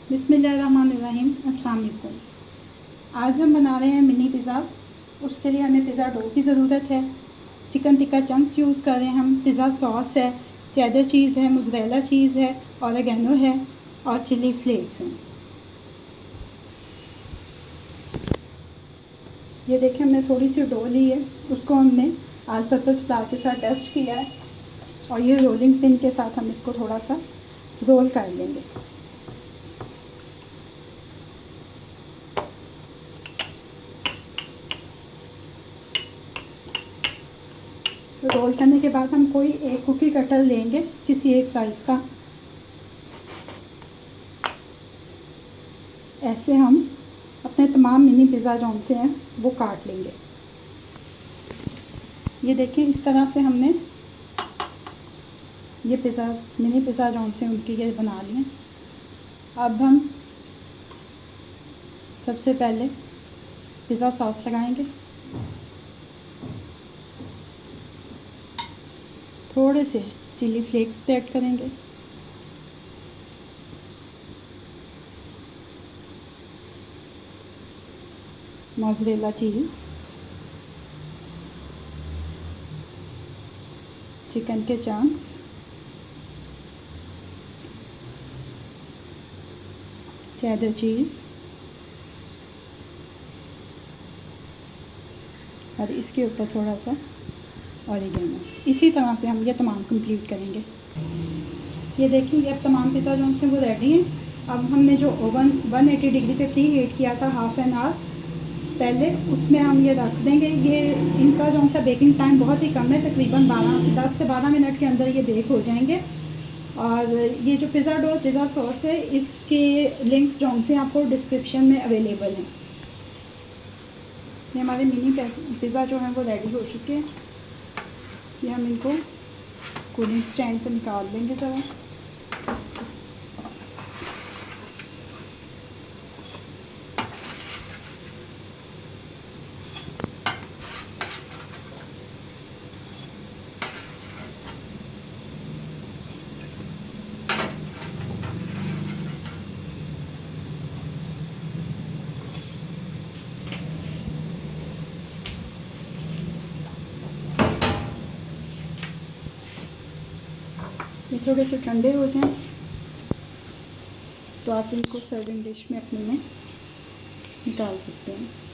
बिस्मिल्लाहिर्रहमानिर्रहीम। अस्सलाम वालेकुम। आज हम बना रहे हैं मिनी पिज़्ज़ा। उसके लिए हमें पिज़्ज़ा डो की ज़रूरत है। चिकन टिक्का चंक्स यूज़ कर रहे हैं हम। पिज़्ज़ा सॉस है, चेडर चीज़ है, मोज़रेला चीज़ है, ऑरिगेनो है और चिली फ्लेक्स हैं। ये देखिए, हमने थोड़ी सी डो ली है, उसको हमने ऑल पर्पज़ फ्लावर के साथ डस्ट किया है और ये रोलिंग पिन के साथ हम इसको थोड़ा सा रोल कर लेंगे। रोल करने के बाद हम कोई एक कुकी कटर लेंगे किसी एक साइज़ का। ऐसे हम अपने तमाम मिनी पिज़्ज़ा जौन से हैं वो काट लेंगे। ये देखिए, इस तरह से हमने ये पिज़्ज़ा मिनी पिज़्ज़ा जौन से उनके ये बना लिए। अब हम सबसे पहले पिज़्ज़ा सॉस लगाएंगे, थोड़े से चिली फ्लेक्स ऐड करेंगे, मोज़रेला चीज़, चिकन के चंक्स, चेडर चीज़ और इसके ऊपर थोड़ा सा ऑरिगेनो। इसी तरह से हम ये तमाम कंप्लीट करेंगे। ये देखिए, ये अब तमाम पिज़्ज़ा जो से वो रेडी हैं। अब हमने जो ओवन 180 डिग्री पे प्री हीट किया था हाफ़ एन आवर पहले, उसमें हम ये रख देंगे। ये इनका जो सा बेकिंग टाइम बहुत ही कम है, तकरीबन 10 से 12 मिनट के अंदर ये बेक हो जाएंगे। और ये जो पिज़्ज़ा डो पिज़्ज़ा सॉस है, इसके लिंक्स जो से आपको डिस्क्रिप्शन में अवेलेबल हैं। ये हमारे मिनी पिज़्ज़ा जो हैं वो रेडी हो चुके हैं। ये हम इनको कूलिंग स्टैंड पर निकाल देंगे ज़रा। ये थोड़े से ठंडे हो जाएं तो आप इनको सर्विंग डिश में अपने में निकाल सकते हैं।